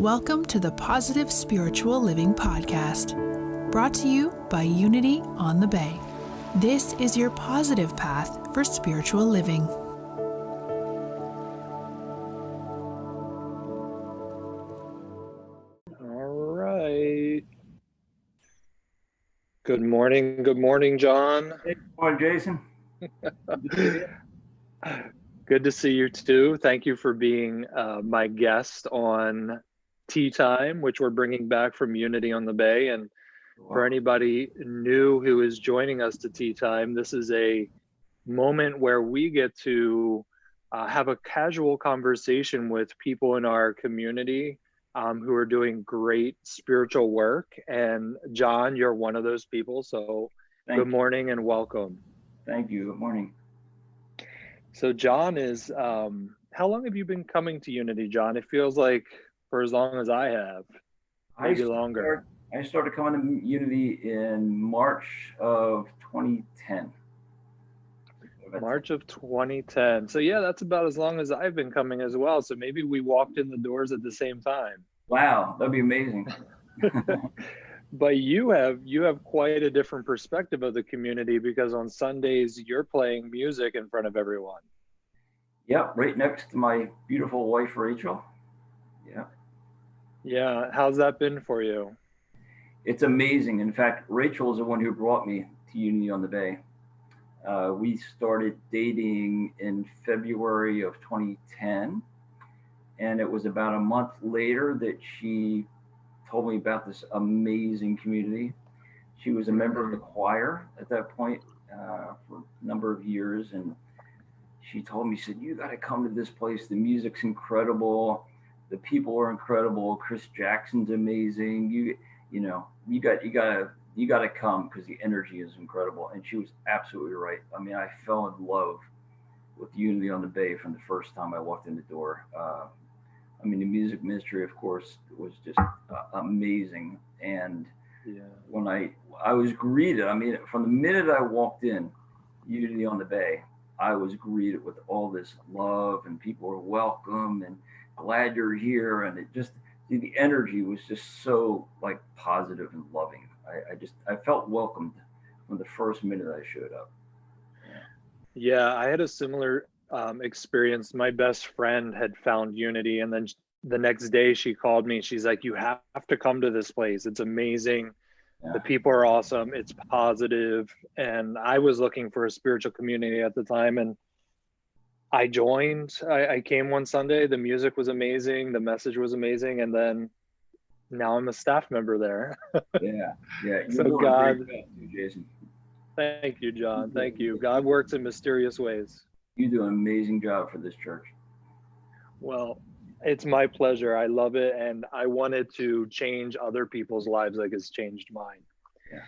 Welcome to the Positive Spiritual Living Podcast, brought to you by Unity on the Bay. This is your positive path for spiritual living. All right. Good morning, John. Hey, good morning, Jason. Good to see you too. Thank you for being my guest on Tea Time, which we're bringing back from Unity on the Bay. And for anybody new who is joining us to Tea Time, this is a moment where we get to have a casual conversation with people in our community who are doing great spiritual work. And John, you're one of those people. So good morning and welcome. Thank you. Good morning. So John is, how long have you been coming to Unity, John? It feels like for as long as I have, maybe longer. I started coming to Unity in March of 2010. March of 2010. So yeah, that's about as long as I've been coming as well. So maybe we walked in the doors at the same time. Wow, that'd be amazing. But you have quite a different perspective of the community, because on Sundays you're playing music in front of everyone. Yep, right next to my beautiful wife, Rachel. Yeah. Yeah, how's that been for you? It's amazing. In fact, Rachel is the one who brought me to Unity on the Bay. We started dating in February of 2010, and it was about a month later that she told me about this amazing community. She was a member of the choir at that point for a number of years, and she told me, she said, "You got to come to this place. The music's incredible. The people are incredible. Chris Jackson's amazing. You got to come because the energy is incredible." And she was absolutely right. I mean, I fell in love with Unity on the Bay from the first time I walked in the door. I mean, the music ministry, of course, was just amazing. And when I was greeted, I mean, from the minute I walked in Unity on the Bay, I was greeted with all this love, and people were welcome and glad you're here. And it just, the energy was just so like positive and loving. I felt welcomed from the first minute I showed up. Yeah, I had a similar experience. My best friend had found Unity, and then the next day she called me. She's like, "You have to come to this place. It's amazing. Yeah. The people are awesome. It's positive." And I was looking for a spiritual community at the time, and I joined. I came one Sunday. The music was amazing. The message was amazing. And then now I'm a staff member there. Yeah. So God, Jason. Thank you, John. Thank you. God works in mysterious ways. You do an amazing job for this church. Well, it's my pleasure. I love it. And I wanted to change other people's lives like it's changed mine. Yeah.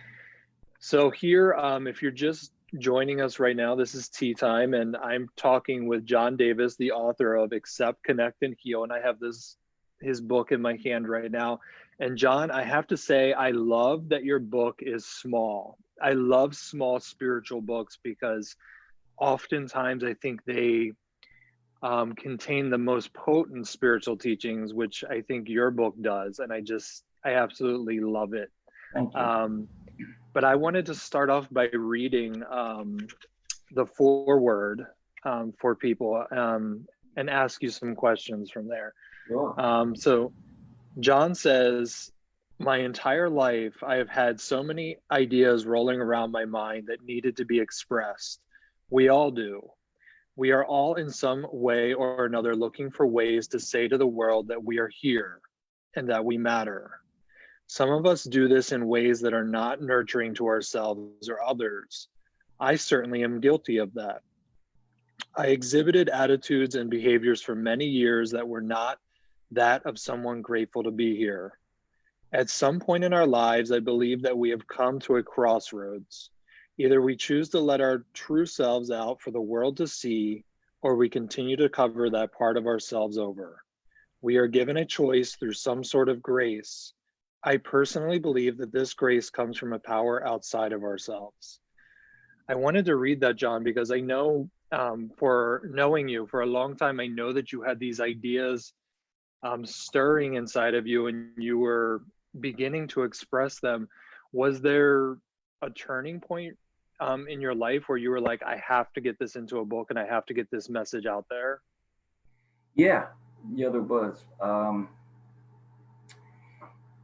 So here, if you're just joining us right now, this is Tea Time, and I'm talking with John Davis, the author of Accept, Connect, and Heal. And I have his book in my hand right now. And John, I have to say, I love that your book is small. I love small spiritual books because oftentimes I think they contain the most potent spiritual teachings, which I think your book does. And I absolutely love it. Thank you. But I wanted to start off by reading the foreword for people and ask you some questions from there. Sure. So John says, "My entire life, I have had so many ideas rolling around my mind that needed to be expressed. We all do. We are all in some way or another looking for ways to say to the world that we are here and that we matter. Some of us do this in ways that are not nurturing to ourselves or others. I certainly am guilty of that. I exhibited attitudes and behaviors for many years that were not that of someone grateful to be here. At some point in our lives, I believe that we have come to a crossroads. Either we choose to let our true selves out for the world to see, or we continue to cover that part of ourselves over. We are given a choice through some sort of grace. I personally believe that this grace comes from a power outside of ourselves." I wanted to read that, John, because I know for knowing you for a long time, I know that you had these ideas stirring inside of you and you were beginning to express them. Was there a turning point in your life where you were like, I have to get this into a book and I have to get this message out there? Yeah, yeah, there was.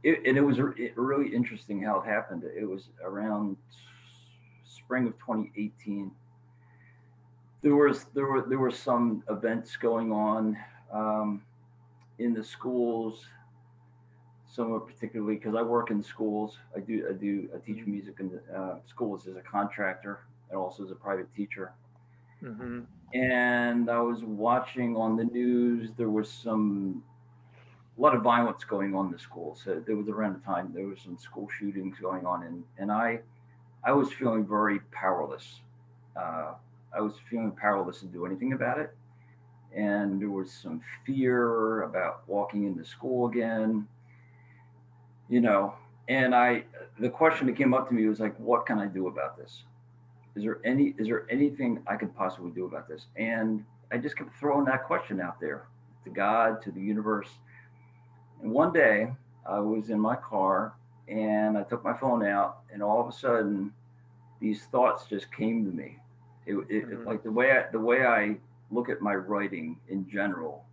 It was really interesting how it happened. It was around spring of 2018. There were some events going on in the schools. Somewhat particularly because I work in schools. I teach music in the schools as a contractor and also as a private teacher. Mm-hmm. And I was watching on the news. There was a lot of violence going on in the schools. So there was around the time there was some school shootings going on, and I was feeling very powerless. I was feeling powerless to do anything about it, and there was some fear about walking into school again. You know, and the question that came up to me was like, what can I do about this? Is there anything I could possibly do about this? And I just kept throwing that question out there to God, to the universe. And one day I was in my car and I took my phone out, and all of a sudden these thoughts just came to me. Like the way I look at my writing in general,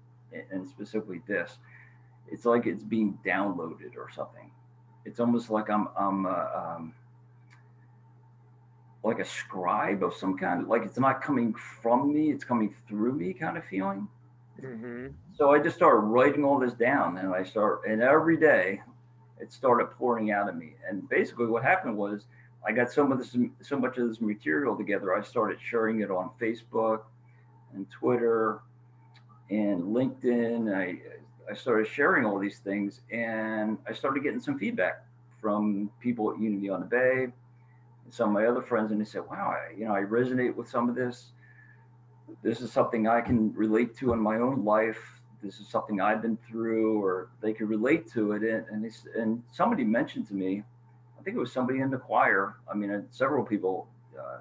and specifically this, it's like it's being downloaded or something. It's almost like I'm like a scribe of some kind. Like it's not coming from me; it's coming through me, kind of feeling. Mm-hmm. So I just started writing all this down, and every day it started pouring out of me. And basically, what happened was I got so much of this material together. I started sharing it on Facebook and Twitter and LinkedIn. I started sharing all these things, and I started getting some feedback from people at Unity on the Bay, and some of my other friends, and they said, "Wow, I resonate with some of this. This is something I can relate to in my own life. This is something I've been through," or they could relate to it. And somebody mentioned to me, I think it was somebody in the choir. I mean, several people.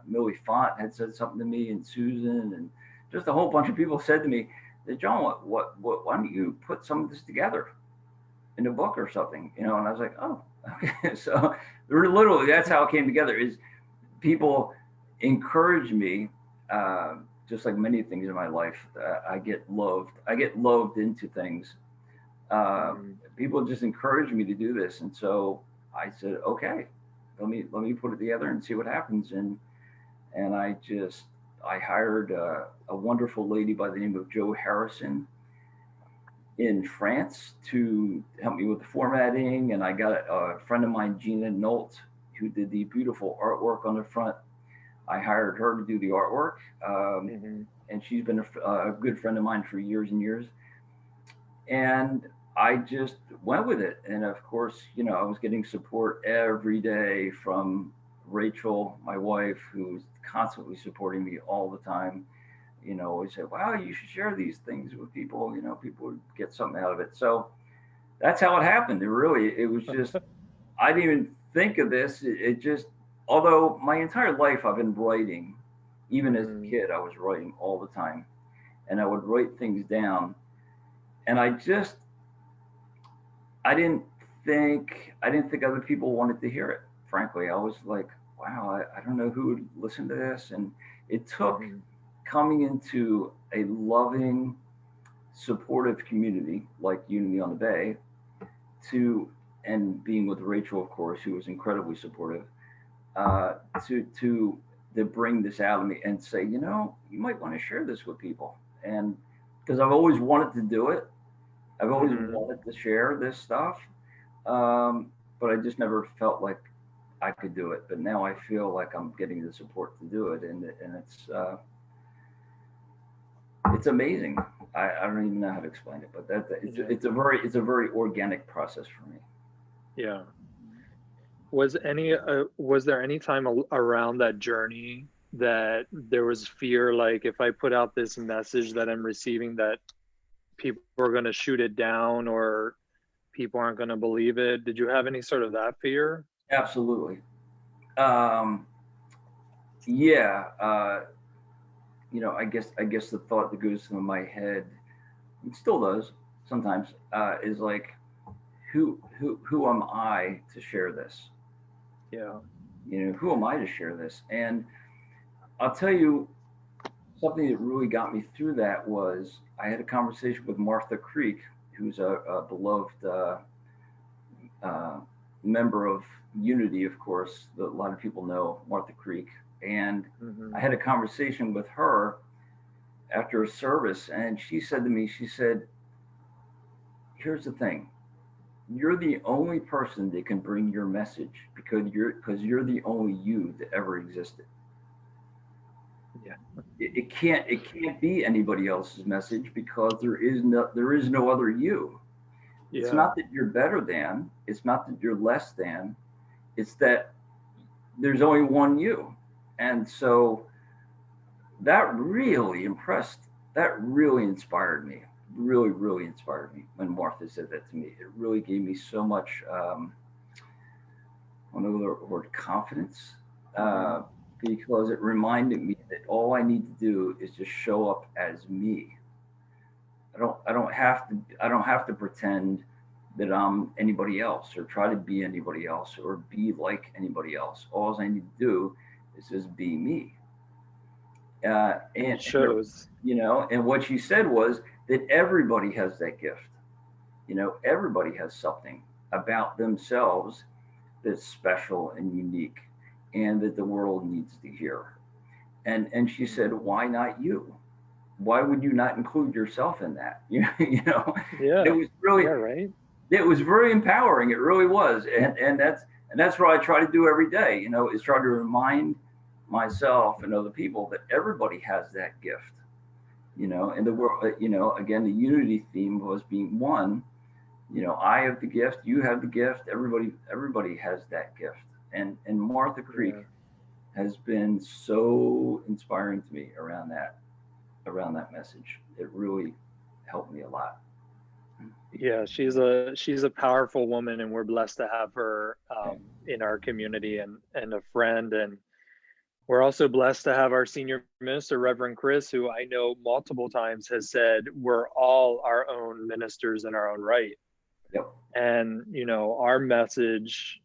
Millie Font had said something to me, and Susan, and just a whole bunch of people said to me, "John, what, why don't you put some of this together in a book or something?" And I was like, "Oh, okay." So literally, that's how it came together. Is people encourage me, just like many things in my life. I get loved into things. People just encourage me to do this, and so I said, "Okay, let me put it together and see what happens." And I hired a wonderful lady by the name of Jo Harrison in France to help me with the formatting. And I got a friend of mine, Gina Nolt, who did the beautiful artwork on the front. I hired her to do the artwork. And she's been a good friend of mine for years and years. And I just went with it. And of course, I was getting support every day from Rachel, my wife, who's constantly supporting me all the time. Always say, "Wow, you should share these things with people. People would get something out of it." So that's how it happened. It was just, I didn't even think of this. It just, although my entire life I've been writing, even as a kid, I was writing all the time, and I would write things down. And I didn't think other people wanted to hear it. Frankly, I was like, wow, I don't know who would listen to this. And it took coming into a loving, supportive community like Unity on the Bay and being with Rachel, of course, who was incredibly supportive, to bring this out of me and say, you might want to share this with people. And because I've always wanted to do it, I've always wanted to share this stuff, but I just never felt like I could do it. But now I feel like I'm getting the support to do it, and it's amazing. I don't even know how to explain it, but it's a very organic process for me. Yeah. Was there any time around that journey that there was fear, like if I put out this message that I'm receiving, that people are going to shoot it down or people aren't going to believe it? Did you have any sort of that fear? Absolutely. Yeah. I guess the thought that goes through my head, it still does, sometimes, is like, who am I to share this? Yeah. Who am I to share this? And I'll tell you, something that really got me through that was I had a conversation with Martha Creek, who's a beloved uh, member of Unity, of course, that a lot of people know Martha Creek. And I had a conversation with her after a service, and she said to me, she said, here's the thing. You're the only person that can bring your message because you're the only you that ever existed. Yeah. It can't be anybody else's message because there is no other you. It's not that you're better than, it's not that you're less than, it's that there's only one you. And so that really inspired me, really inspired me when Martha said that to me. It really gave me so much, I don't know the word, confidence, because it reminded me that all I need to do is just show up as me. I don't have to pretend that I'm anybody else or try to be anybody else or be like anybody else. All I need to do is just be me. And it shows. And what she said was that everybody has that gift. Everybody has something about themselves that's special and unique and that the world needs to hear. And she said, why not you? Why would you not include yourself in that? Yeah. It was really, right. It was very empowering. It really was. And that's what I try to do every day, is try to remind myself and other people that everybody has that gift, and the world, again, the unity theme was being one. I have the gift, you have the gift, everybody has that gift. And Martha Creek has been so inspiring to me around that message. It really helped me a lot. Yeah, she's a powerful woman, and we're blessed to have her in our community and a friend. And we're also blessed to have our senior minister, Reverend Chris, who I know multiple times has said we're all our own ministers in our own right. Yep. And our message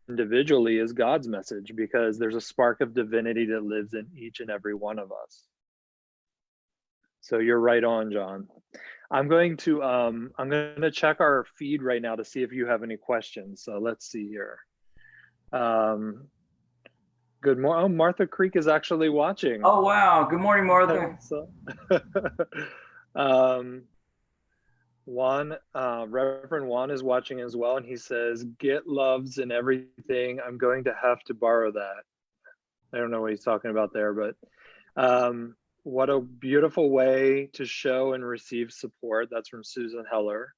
individually is God's message, because there's a spark of divinity that lives in each and every one of us. So you're right on, John. I'm going to check our feed right now to see if you have any questions. So let's see here. Good morning. Oh, Martha Creek is actually watching. Oh, wow. Good morning, Martha. Reverend Juan is watching as well, and he says, "Get loves and everything. I'm going to have to borrow that." I don't know what he's talking about there, but what a beautiful way to show and receive support. That's from Susan Heller.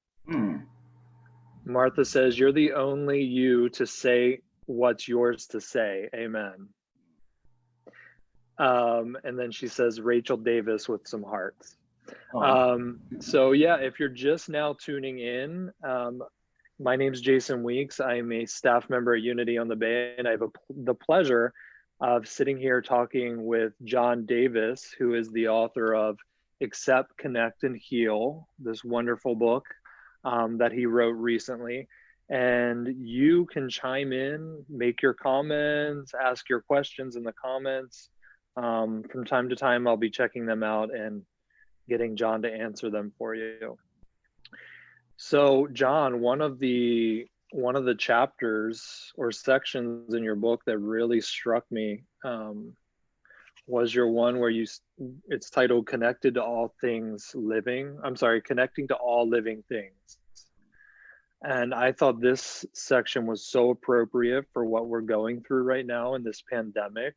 Martha says, "You're the only you to say what's yours to say." Amen. And then she says, Rachel Davis with some hearts. So yeah, if you're just now tuning in, my name's Jason Weeks. I'm a staff member at Unity on the Bay, and I have the pleasure of sitting here talking with John Davis, who is the author of Accept, Connect, and Heal, this wonderful book that he wrote recently. And you can chime in, make your comments, ask your questions in the comments. From time to time, I'll be checking them out and getting John to answer them for you. So John, one of the chapters or sections in your book that really struck me was your one where it's titled Connecting to All Living Things. And I thought this section was so appropriate for what we're going through right now in this pandemic.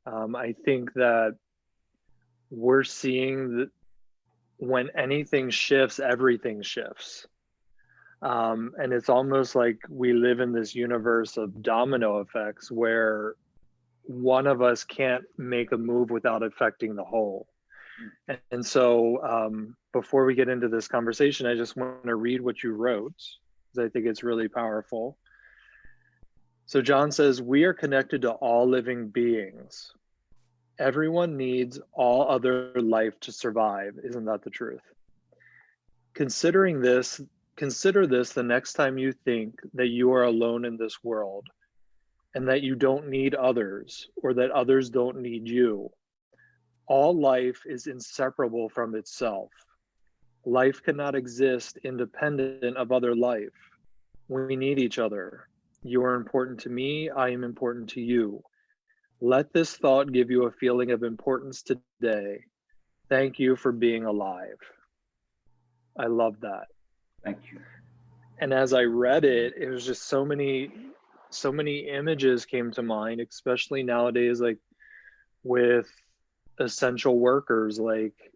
I think that we're seeing that when anything shifts, everything shifts. And it's almost like we live in this universe of domino effects where one of us can't make a move without affecting the whole. And so before we get into this conversation, I just want to read what you wrote, because I think it's really powerful. So John says, "We are connected to all living beings. Everyone needs all other life to survive." Isn't that the truth? considering this, consider this the next time you think that you are alone in this world and that you don't need others or that others don't need you. All life is inseparable from itself. Life cannot exist independent of other life. We need each other. You are important to me. I am important to you. Let this thought give you a feeling of importance today. Thank you for being alive. I love that. Thank you. And as I read it, it was just so many images came to mind, especially nowadays, like with essential workers. Like,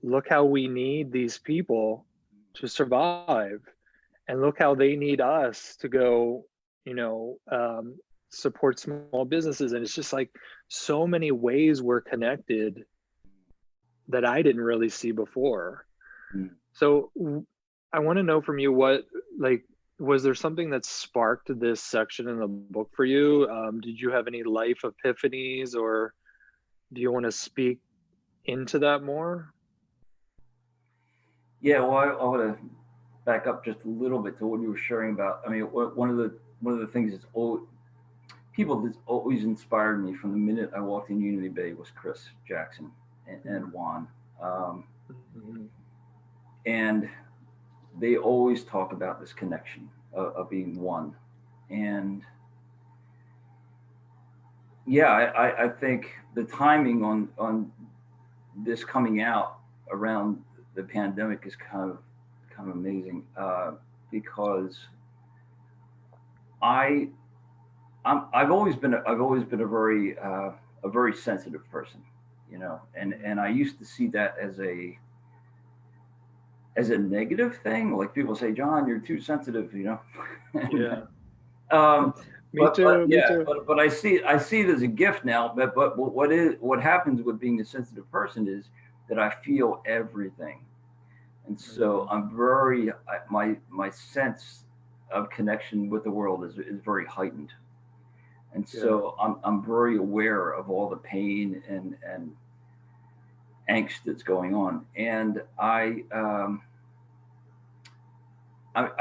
look how we need these people to survive, and look how they need us to go, support small businesses. And it's just like so many ways we're connected that I didn't really see before. So I want to know from you, was there something that sparked this section in the book for you? Did you have any life epiphanies, or do you want to speak into that more? Yeah, well, I want to back up just a little bit to what you were sharing about. I mean, one of the things that's always inspired me from the minute I walked in Unity Bay was Chris Jackson and Juan. And they always talk about this connection of being one. And yeah, I think the timing on this coming out around the pandemic is kind of amazing, because I've always been a very sensitive person, and I used to see that as a negative thing. Like, people say, John, you're too sensitive, Yeah. Me too. Me too. But I see it as a gift now. But what happens with being a sensitive person is that I feel everything, and so my sense of connection with the world is very heightened, and so I'm very aware of all the pain and angst that's going on, and I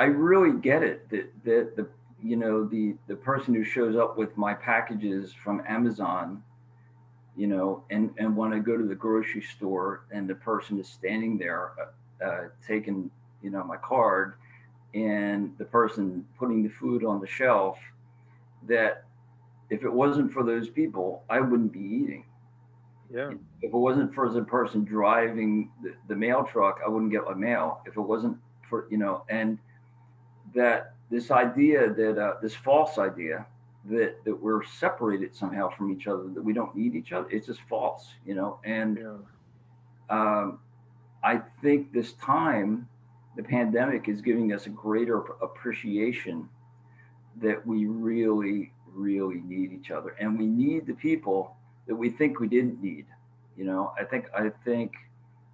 really get it that the person who shows up with my packages from Amazon, and when I go to the grocery store and the person is standing there taking my card, and the person putting the food on the shelf, that if it wasn't for those people, I wouldn't be eating. Yeah. If it wasn't for the person driving the mail truck, I wouldn't get my mail. If it wasn't for, and that this idea that this false idea that we're separated somehow from each other, that we don't need each other, it's just false, and I think this time, the pandemic is giving us a greater appreciation that we really, really need each other, and we need the people that we think we didn't need. I think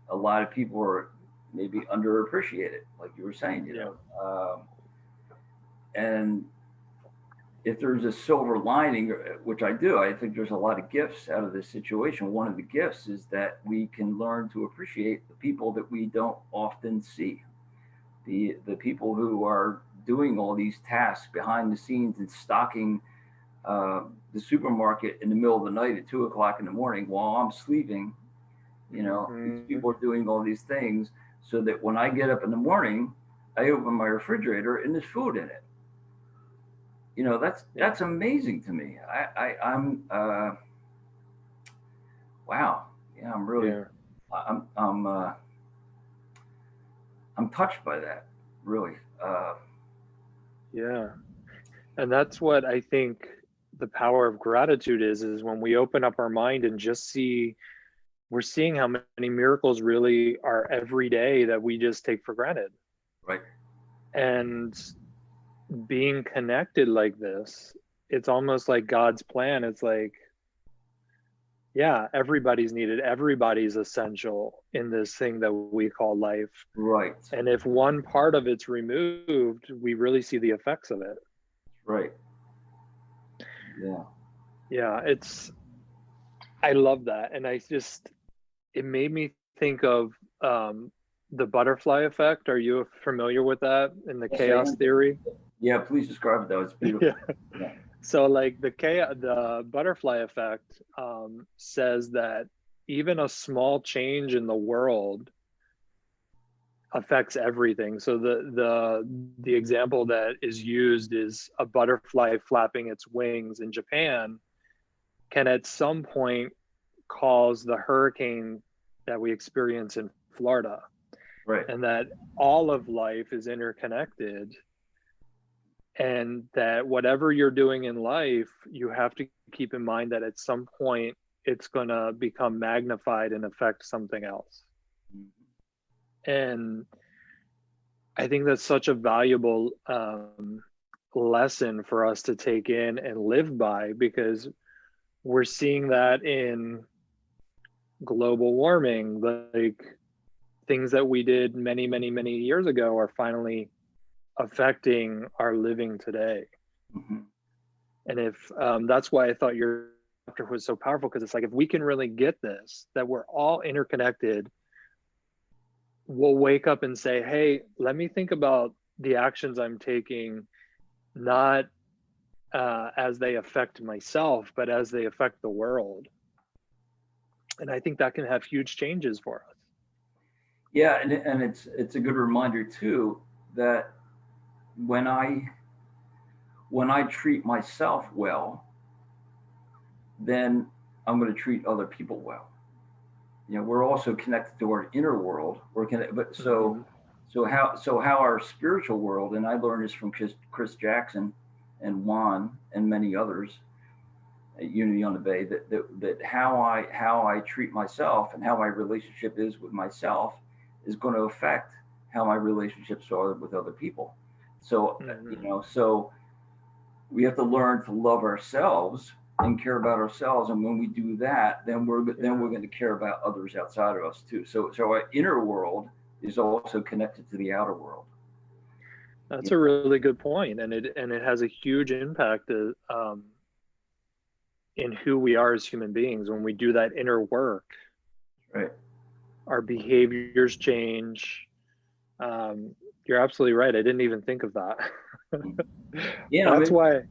a lot of people are maybe underappreciated, like you were saying, and if there's a silver lining, which I do, I think there's a lot of gifts out of this situation. One of the gifts is that we can learn to appreciate the people that we don't often see, the people who are doing all these tasks behind the scenes and stocking the supermarket in the middle of the night at 2:00 in the morning while I'm sleeping. These people are doing all these things so that when I get up in the morning, I open my refrigerator and there's food in it. That's amazing to me. I'm wow. Yeah, I'm really, I'm touched by that, really. Yeah. And that's what I think the power of gratitude is when we open up our mind and just we're seeing how many miracles really are every day that we just take for granted. Right. And being connected like this, it's almost like God's plan. It's like, yeah, everybody's needed. Everybody's essential in this thing that we call life. Right. And if one part of it's removed, we really see the effects of it. Right. Yeah. Yeah, I love that. And it made me think of the butterfly effect. Are you familiar with that in the Yes, I chaos am. theory? Yeah, please describe it though. It's beautiful. Yeah. Yeah. So like the butterfly effect says that even a small change in the world affects everything. So the example that is used is a butterfly flapping its wings in Japan can at some point cause the hurricane that we experience in Florida, Right. and that all of life is interconnected, and that whatever you're doing in life, you have to keep in mind that at some point it's going to become magnified and affect something else. And I think that's such a valuable lesson for us to take in and live by, because we're seeing that in global warming. Like, things that we did many, many, many years ago are finally affecting our living today. Mm-hmm. And if that's why I thought your chapter was so powerful, because it's like, if we can really get this, that we're all interconnected, we'll wake up and say, hey, let me think about the actions I'm taking, not as they affect myself, but as they affect the world. And I think that can have huge changes for us. Yeah, and it's a good reminder too that when I treat myself well, then I'm going to treat other people well. You know, we're also connected to our inner world. We're connected, but Mhm. so how our spiritual world, and I learned this from Chris Jackson and Juan and many others at Unity on the Bay, that how I treat myself and how my relationship is with myself is going to affect how my relationships are with other people. So Mhm. so we have to learn to love ourselves and care about ourselves, and when we do that, then we're going to care about others outside of us too. So our inner world is also connected to the outer world. That's You a really good point, and it has a huge impact in who we are as human beings. When we do that inner work, Right. our behaviors change. You're absolutely right. I didn't even think of that. Yeah, I That's mean, why.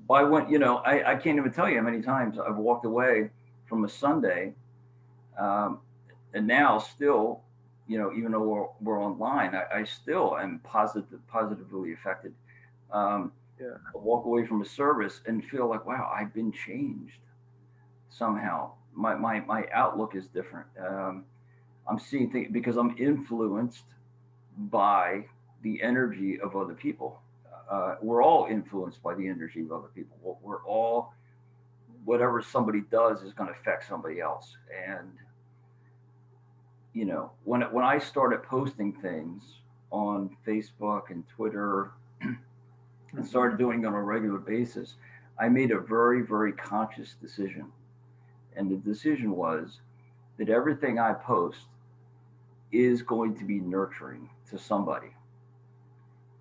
I went. I can't even tell you how many times I've walked away from a Sunday, um, and now still, even though we're online, I still am positively affected. Yeah. I walk away from a service and feel like, wow, I've been changed somehow. My outlook is different. I'm seeing things because I'm influenced by the energy of other people. We're all influenced by the energy of other people. We're all, whatever somebody does is going to affect somebody else. And when I started posting things on Facebook and Twitter and Mhm. started doing it on a regular basis, I made a very, very conscious decision. And the decision was that everything I post is going to be nurturing to somebody.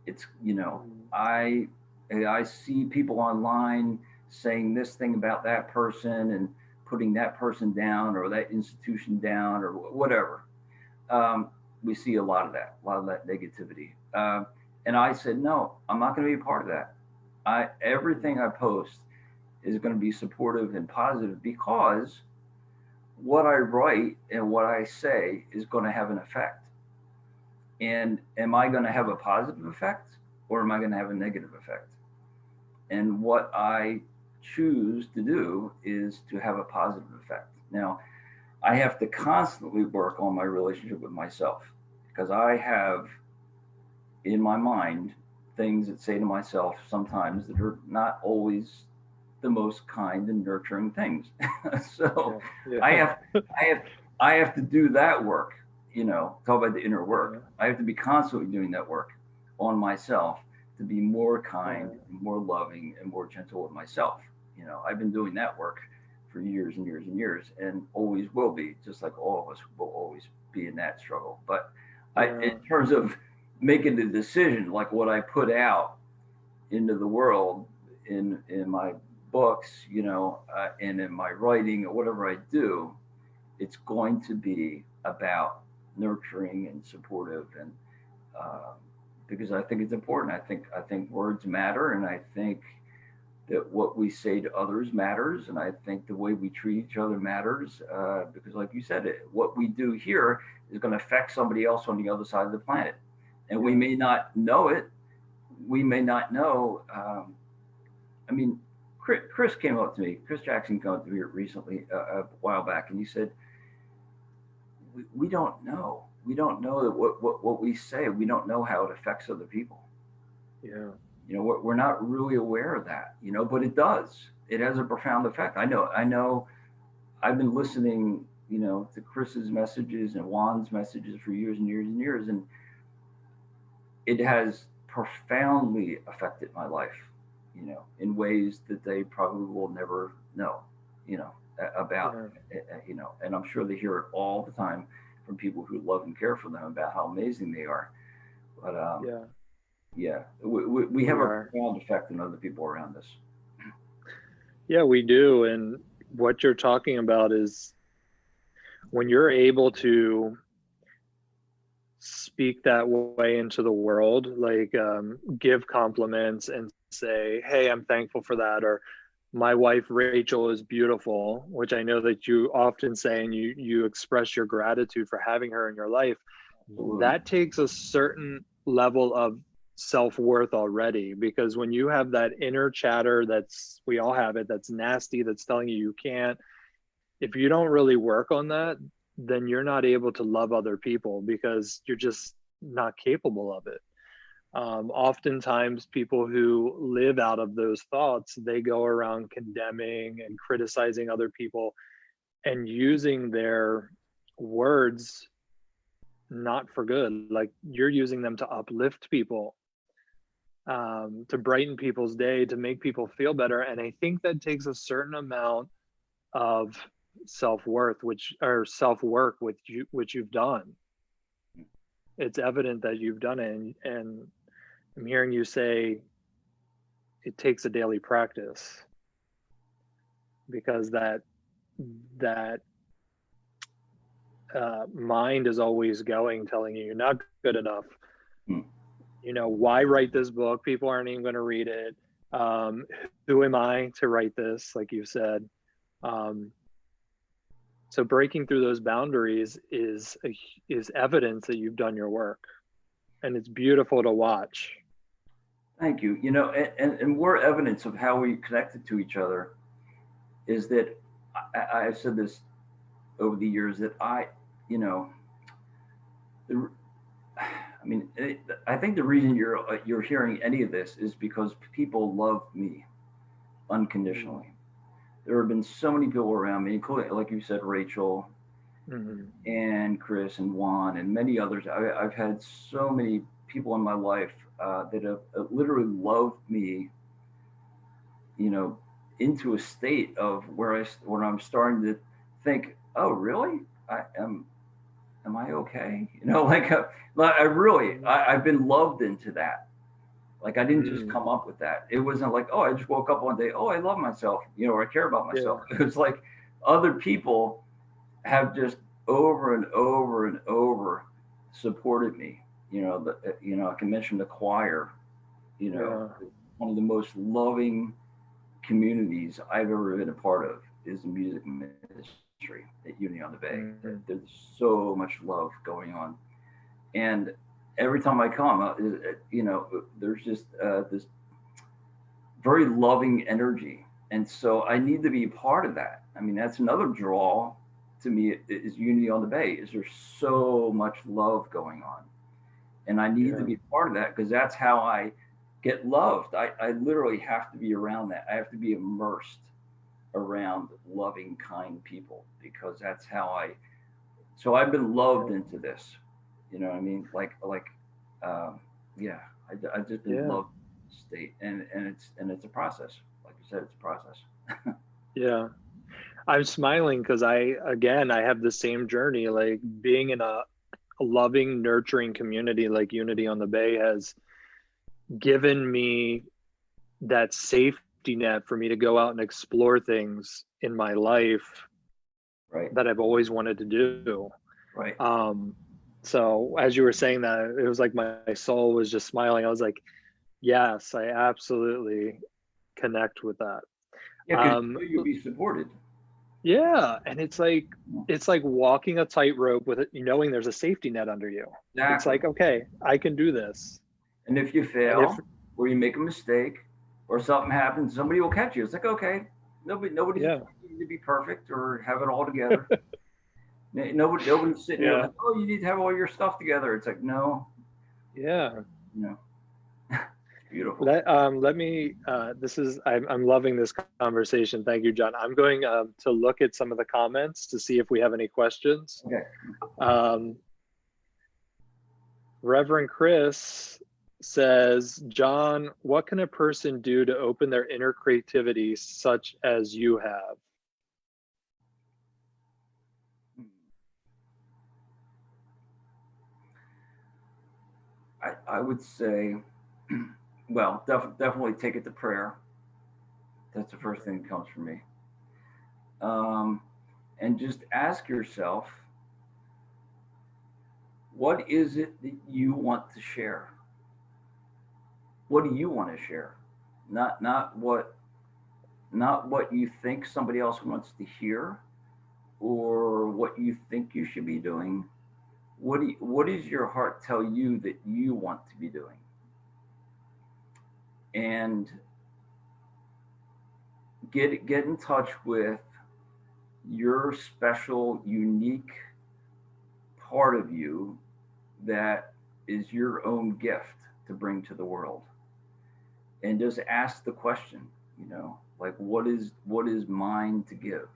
It's, Mhm. I see people online saying this thing about that person and putting that person down or that institution down or whatever. Um, we see a lot of that negativity. And I said, no, I'm not going to be a part of that. Everything I post is going to be supportive and positive, because what I write and what I say is going to have an effect. And am I going to have a positive effect, or am I going to have a negative effect? And what I choose to do is to have a positive effect. Now, I have to constantly work on my relationship with myself, because I have in my mind things that say to myself sometimes that are not always the most kind and nurturing things. So Yeah. I Yeah. have I have I have to do that work, talk about the inner work. Yeah. I have to be constantly doing that work on myself to be more kind, Yeah. more loving, and more gentle with myself. I've been doing that work for years and years and years, and always will be, just like all of us will always be in that struggle. But in Yeah. terms of making the decision, like what I put out into the world in my books, and in my writing or whatever I do, it's going to be about nurturing and supportive, and because I think it's important. I think words matter, and I think that what we say to others matters, and I think the way we treat each other matters, because, like you said, what we do here is going to affect somebody else on the other side of the planet, and we may not know it. We may not know. I mean, Chris came up to me. Chris Jackson came up to me recently, a while back, and he said, "We don't know. We don't know that what we say. We don't know how it affects other people. Yeah. We're not really aware of that. But it does. It has a profound effect. I know. I've been listening, to Chris's messages and Juan's messages for years and years and years, and it has profoundly affected my life, in ways that they probably will never know, about, and I'm sure they hear it all the time from people who love and care for them about how amazing they are. But we have a profound effect on other people around us. Yeah, we do. And what you're talking about is when you're able to speak that way into the world, like give compliments and say, hey, I'm thankful for that, or my wife Rachel is beautiful, which I know that you often say, and you express your gratitude for having her in your life. Absolutely. That takes a certain level of self-worth already, because when you have that inner chatter, we all have it, that's nasty, that's telling you can't, if you don't really work on that, then you're not able to love other people because you're just not capable of it. Oftentimes people who live out of those thoughts, they go around condemning and criticizing other people and using their words not for good. Like, you're using them to uplift people, to brighten people's day, to make people feel better. And I think that takes a certain amount of self-worth, which you've done. It's evident that you've done it, and I'm hearing you say it takes a daily practice, because that mind is always going, telling you you're not good enough. Why write this book? People aren't even going to read it. Who am I to write this? Like you said. So breaking through those boundaries is evidence that you've done your work, and it's beautiful to watch. Thank you. And more evidence of how we connected to each other is that I've said this over the years that I think the reason you're hearing any of this is because people love me unconditionally. There have been so many people around me, including, like you said, Rachel, and Chris and Juan and many others. I've had so many people in my life that have literally loved me, into a state of where I'm starting to think, oh, really? Am I okay? I've been loved into that. Like, I didn't just come up with that. It wasn't like, oh, I just woke up one day, oh, I love myself, or I care about myself. Yeah. It was like other people have just over and over and over supported me. I can mention the choir, one of the most loving communities I've ever been a part of is the music ministry at Unity on the Bay. There's so much love going on. And every time I come, there's just this very loving energy. And so I need to be a part of that. I mean, that's another draw to me is Unity on the Bay, is there's so much love going on. And I need to be a part of that, because that's how I get loved. I literally have to be around that. I have to be immersed around loving, kind people, because that's how so I've been loved into this. You know what I mean? I've just been loved state, and it's a process. Like you said, it's a process. Yeah, I'm smiling because I have the same journey. Like, being in a loving, nurturing community like Unity on the Bay has given me that safety net for me to go out and explore things in my life, that I've always wanted to do. Right. So as you were saying that, it was like my soul was just smiling. I was like, yes, I absolutely connect with that. Yeah, because you'll be supported. Yeah, and it's like walking a tightrope with it, knowing there's a safety net under you. Exactly. It's like, okay, I can do this. And if you fail, or you make a mistake, or something happens, somebody will catch you. It's like, okay, nobody's expecting to be perfect or have it all together. Nobody's sitting there like, oh, you need to have all your stuff together. It's like, no. Yeah. No. Beautiful. Let me, I'm loving this conversation. Thank you, John. I'm going to look at some of the comments to see if we have any questions. Okay. Reverend Chris says, John, what can a person do to open their inner creativity such as you have? I would say, well, definitely take it to prayer. That's the first thing that comes from me. And just ask yourself, what is it that you want to share? What do you want to share? Not what you think somebody else wants to hear, or what you think you should be doing. What does your heart tell you that you want to be doing? And get in touch with your special, unique part of you that is your own gift to bring to the world. And just ask the question, like, what is mine to give?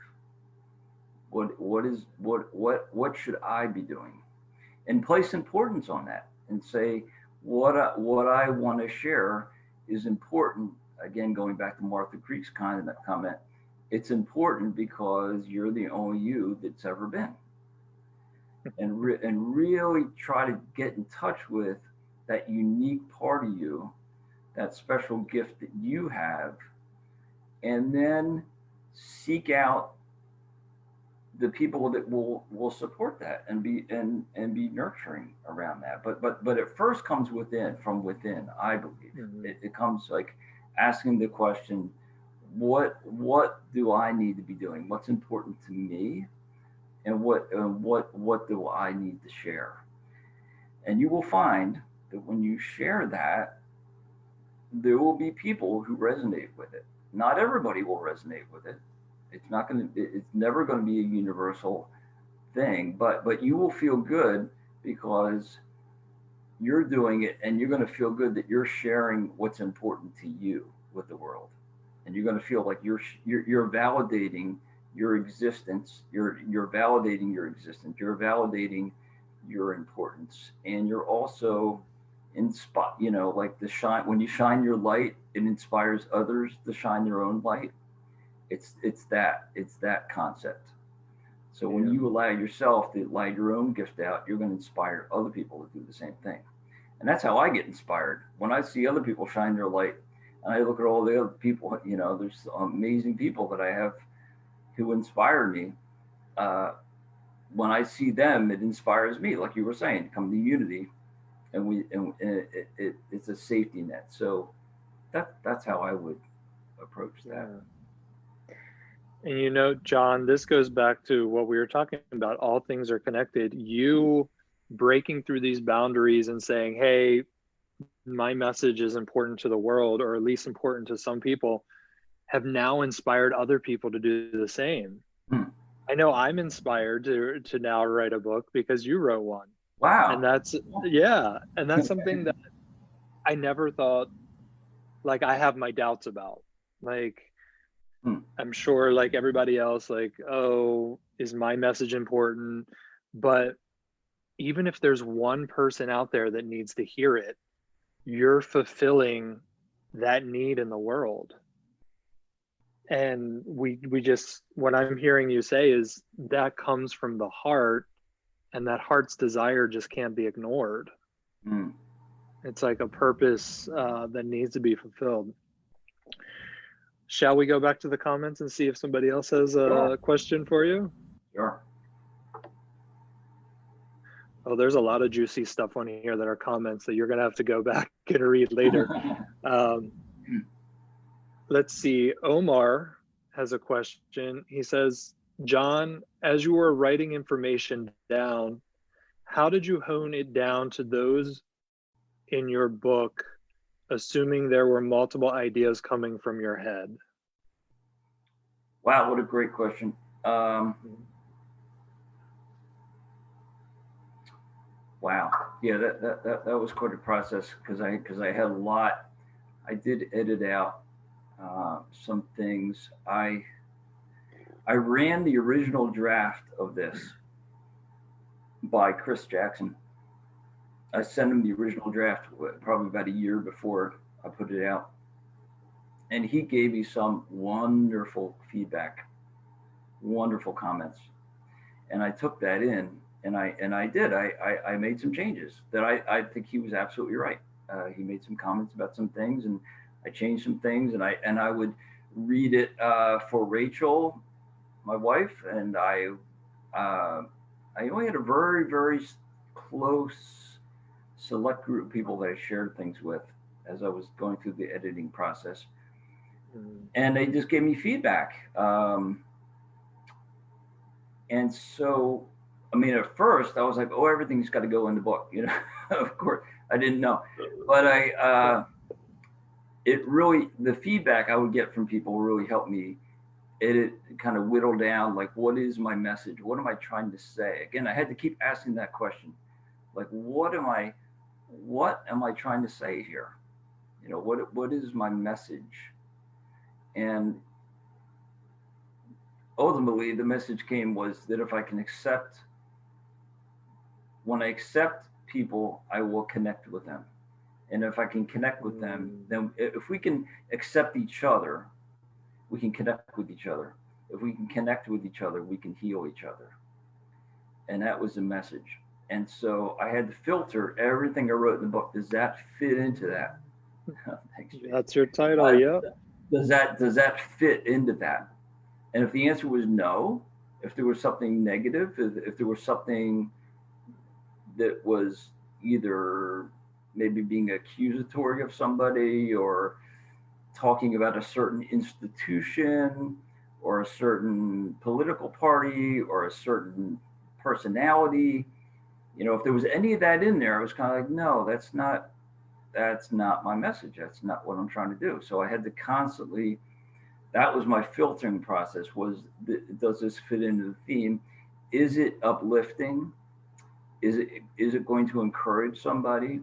What should I be doing? And place importance on that, and say what I want to share is important. Again, going back to Martha Creek's comment, it's important because you're the only you that's ever been. And really try to get in touch with that unique part of you, that special gift that you have, and then seek out the people that will support that and be nurturing around that. But it first comes from within. I believe it comes like asking the question, what do I need to be doing? What's important to me, and what do I need to share? And you will find that when you share that, there will be people who resonate with it. Not everybody will resonate with it. It's never going to be a universal thing, but you will feel good because you're doing it, and you're going to feel good that you're sharing what's important to you with the world. And you're going to feel like you're validating your existence. You're validating your existence. You're validating your importance, and you're also like the shine. When you shine your light, it inspires others to shine their own light. It's that concept. So when you allow yourself to light your own gift out, you're going to inspire other people to do the same thing. And that's how I get inspired. When I see other people shine their light, and I look at all the other people, there's amazing people that I have who inspire me. When I see them, it inspires me, like you were saying, to come to unity, and it's a safety net. So that's how I would approach that. And John, this goes back to what we were talking about. All things are connected. You breaking through these boundaries and saying, hey, my message is important to the world, or at least important to some people, have now inspired other people to do the same. I know I'm inspired to now write a book because you wrote one. Wow. And that's something that I never thought, like, I have my doubts about. Like, I'm sure, like everybody else, like, oh, is my message important? But even if there's one person out there that needs to hear it, you're fulfilling that need in the world. And we just, what I'm hearing you say is that comes from the heart, and that heart's desire just can't be ignored. It's like a purpose that needs to be fulfilled. Shall we go back to the comments and see if somebody else has a question for you? Sure. Oh, there's a lot of juicy stuff on here that are comments that you're going to have to go back and read later. Let's see. Omar has a question. He says, John, as you were writing information down, how did you hone it down to those in your book, assuming there were multiple ideas coming from your head? Wow, what a great question. Wow, yeah, that was quite a process because I had a lot. I did edit out some things. I ran the original draft of this by Chris Jackson. I sent him the original draft probably about a year before I put it out, and he gave me some wonderful feedback, wonderful comments, and I took that in. And I made some changes that I think he was absolutely right. He made some comments about some things, and I changed some things, and I would read it for Rachel, my wife, and I only had a very, very close select group of people that I shared things with as I was going through the editing process, and they just gave me feedback. And so, I mean, at first I was like, oh, everything's got to go in the book, you know. Of course, I didn't know, but it really, the feedback I would get from people really helped me edit, kind of whittle down, like, what is my message? What am I trying to say? Again, I had to keep asking that question, like, what am I trying to say here? You know, what is my message? And ultimately, the message was that if I can when I accept people, I will connect with them. And if I can connect with them, then if we can accept each other, we can connect with each other. If we can connect with each other, we can heal each other. And that was the message. And so I had to filter everything I wrote in the book. Does that fit into that? Thanks, that's your title, yeah. Does that fit into that? And if the answer was no, if there was something negative, if there was something that was either maybe being accusatory of somebody or talking about a certain institution or a certain political party or a certain personality, you know, if there was any of that in there, I was kind of like, no, that's not my message. That's not what I'm trying to do. So I had to constantly, that was my filtering process, does this fit into the theme? Is it uplifting? Is it going to encourage somebody?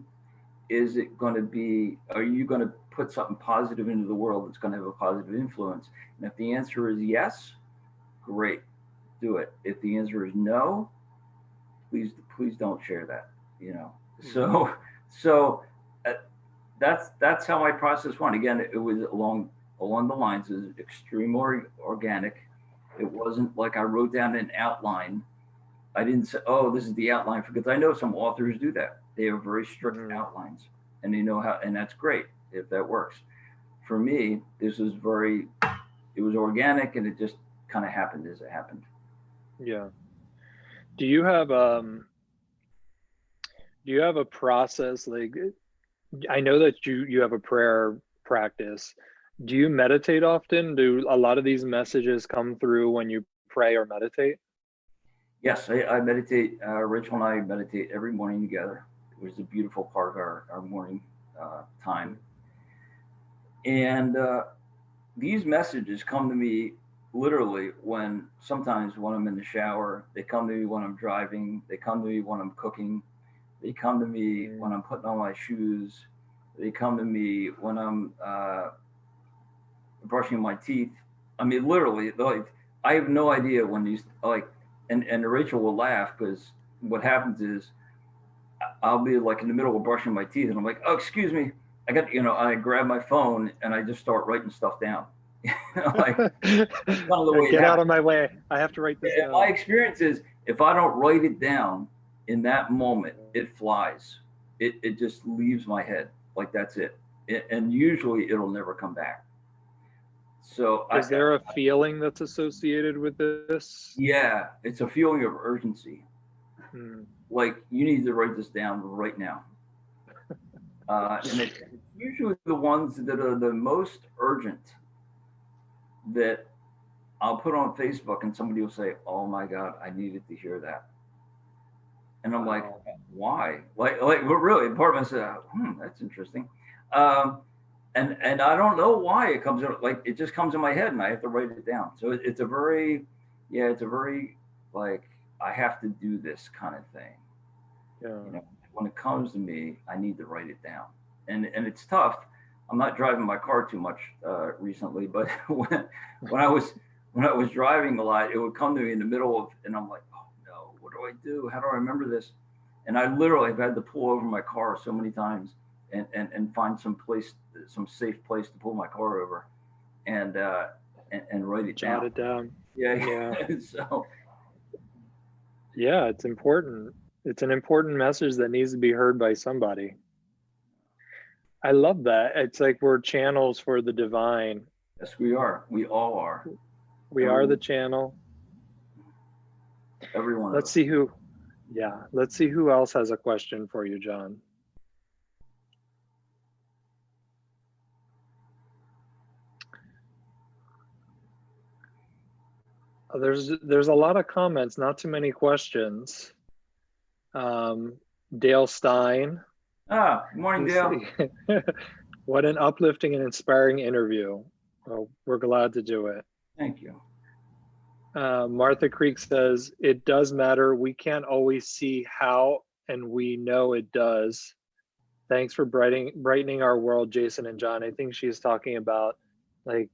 Is it going to be, are you going to put something positive into the world that's going to have a positive influence? And if the answer is yes, great, do it. If the answer is no, please don't share that, you know. So that's how my process went. Again, it was along the lines is extremely organic. It wasn't like I wrote down an outline. I didn't say, oh, this is the outline, because I know some authors do that. They have very strict outlines, and they know how, and that's great if that works. For me, this was it was organic, and it just kind of happened as it happened. Yeah. Do you have a process? Like, I know that you have a prayer practice. Do you meditate often? Do a lot of these messages come through when you pray or meditate? Yes, I meditate. Rachel and I meditate every morning together. It was a beautiful part of our morning time. And these messages come to me literally sometimes when I'm in the shower. They come to me when I'm driving. They come to me when I'm cooking. They come to me when I'm putting on my shoes. They come to me when I'm brushing my teeth. I mean, literally, like, I have no idea when these, like, and Rachel will laugh, because what happens is I'll be like in the middle of brushing my teeth, and I'm like, oh, excuse me, I grab my phone and I just start writing stuff down. Like, get out of my way. I have to write this down. My experience is, if I don't write it down in that moment, it flies. It just leaves my head. Like, that's it. And usually it'll never come back. So is there a feeling that's associated with this? Yeah, it's a feeling of urgency. like, you need to write this down right now. And it's usually the ones that are the most urgent that I'll put on Facebook, and somebody will say, "Oh my God, I needed to hear that." And I'm like, Wow. "Why?" Like, but really, part of me said, "That's interesting." Um, and I don't know why it comes like it just comes in my head, and I have to write it down. So it's a very, yeah, it's a very like I have to do this kind of thing. Yeah. You know, when it comes to me, I need to write it down, and it's tough. I'm not driving my car too much recently, but when I was when I was driving a lot, it would come to me in the middle of, and I'm like, oh no, what do I do? How do I remember this? And I literally have had to pull over my car so many times and find some place, some safe place to pull my car over, and and write it Jot down. it down. Yeah, Yeah. so Yeah, it's important. It's an important message that needs to be heard by somebody. I love that. It's like we're channels for the divine. yes, we are. We all are. We are Every the channel. every one of Let's us. see who, yeah, let's see who else has a question for you, John. There's a lot of comments, not too many questions. Dale Stein. Good morning, Dale. What an uplifting and inspiring interview. Well, we're glad to do it. Thank you. Martha Creek says, it does matter. We can't always see how, and we know it does. Thanks for brightening our world, Jason and John. I think she's talking about like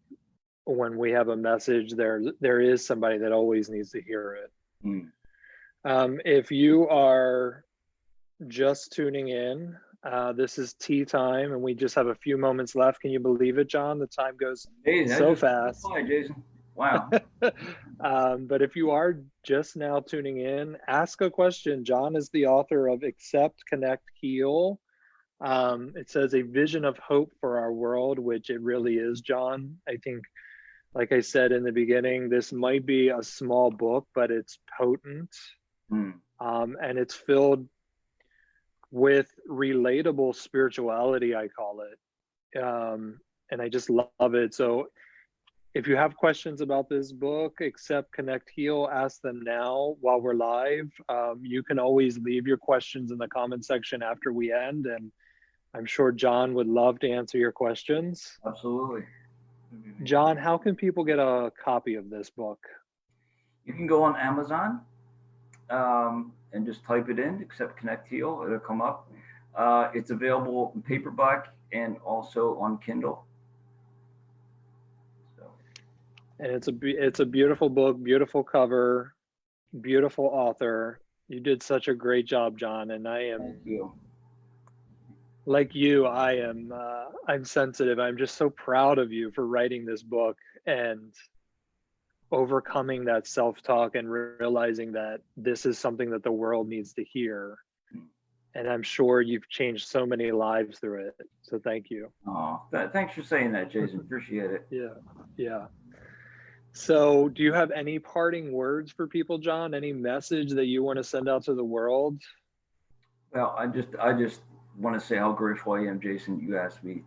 when we have a message, there is somebody that always needs to hear it. If you are just tuning in, this is tea time, and we just have a few moments left. Can you believe it, John? The time goes so fast. Hi, Jason. Wow. But if you are just now tuning in, ask a question. John is the author of Accept, Connect, Heal. It says a vision of hope for our world, which it really is, John. I think, like I said in the beginning, this might be a small book, but it's potent. And it's filled with relatable spirituality, I call it. And I just love it. So if you have questions about this book, Accept, Connect, Heal, ask them now while we're live. You can always leave your questions in the comment section after we end, and I'm sure John would love to answer your questions. Absolutely. John, how can people get a copy of this book? You can go on Amazon and just type it in, Accept, Connect, Heal. It'll come up. It's available in paperback and also on Kindle. And it's a beautiful book, beautiful cover, beautiful author. You did such a great job, John, and I am Thank you. Like you, I'm sensitive. I'm just so proud of you for writing this book and overcoming that self-talk and realizing that this is something that the world needs to hear. And I'm sure you've changed so many lives through it. So thank you. Oh, thanks for saying that, Jason. Appreciate it. Yeah. So do you have any parting words for people, John? Any message that you want to send out to the world? Well, I just want to say how grateful I am, Jason. You asked me.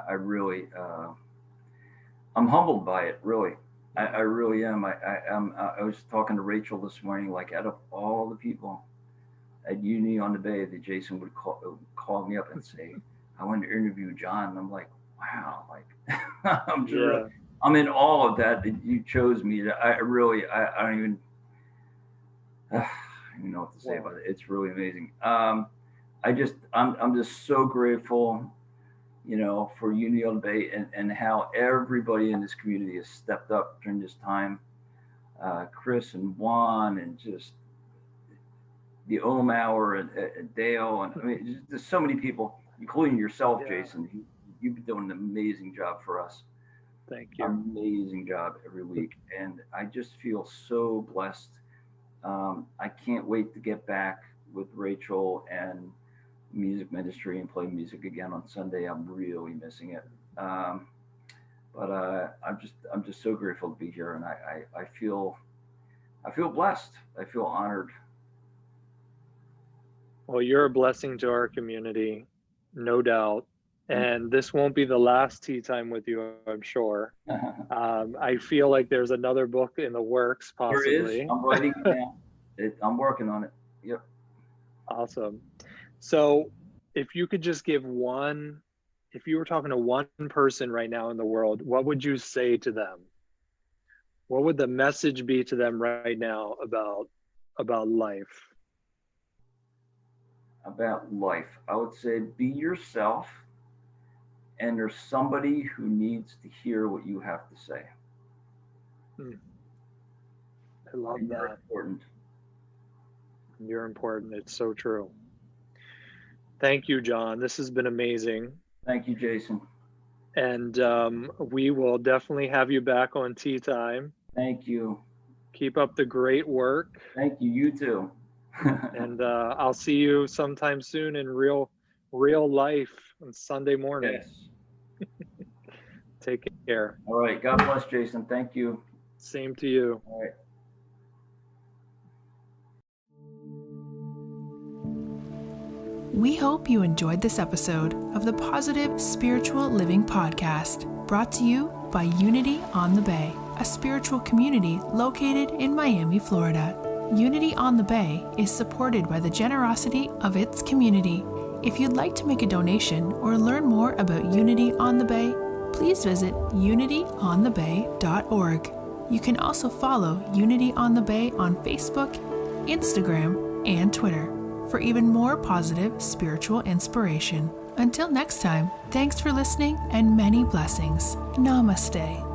I really, I'm humbled by it. Really, I really am. I was talking to Rachel this morning. Like, out of all the people at Unity on the Bay, that Jason would call me up and say, "I want to interview John." And I'm like, wow. Like, I'm sure. Yeah. I'm in awe of that you chose me. I really, I don't even know what to say about it. It's really amazing. I'm just so grateful, for Unity on the Bay and how everybody in this community has stepped up during this time. Chris and Juan and just the Hour and Dale. And I mean, there's so many people, including yourself, Jason. You've been doing an amazing job for us. Thank you. Amazing job every week. And I just feel so blessed. I can't wait to get back with Rachel and music ministry and play music again on Sunday. I'm really missing it. But I'm just so grateful to be here. And I feel blessed. I feel honored. Well, you're a blessing to our community, no doubt. And this won't be the last tea time with you, I'm sure. I feel like there's another book in the works, possibly. There is. I'm writing it now. I'm working on it. Yep. Awesome. So if you could just give if you were talking to one person right now in the world, what would you say to them? What would the message be to them right now about life? About life, I would say be yourself, and there's somebody who needs to hear what you have to say. I love that. You're important. You're important. It's so true. Thank you, John. This has been amazing. Thank you, Jason. And we will definitely have you back on Tea Time. Thank you. Keep up the great work. Thank you. You too. And I'll see you sometime soon in real life on Sunday morning. Yes. Take care. All right. God bless, Jason. Thank you. Same to you. All right. We hope you enjoyed this episode of the Positive Spiritual Living Podcast, brought to you by Unity on the Bay, a spiritual community located in Miami, Florida. Unity on the Bay is supported by the generosity of its community. If you'd like to make a donation or learn more about Unity on the Bay, please visit unityonthebay.org. You can also follow Unity on the Bay on Facebook, Instagram, and Twitter for even more positive spiritual inspiration. Until next time, thanks for listening and many blessings. Namaste.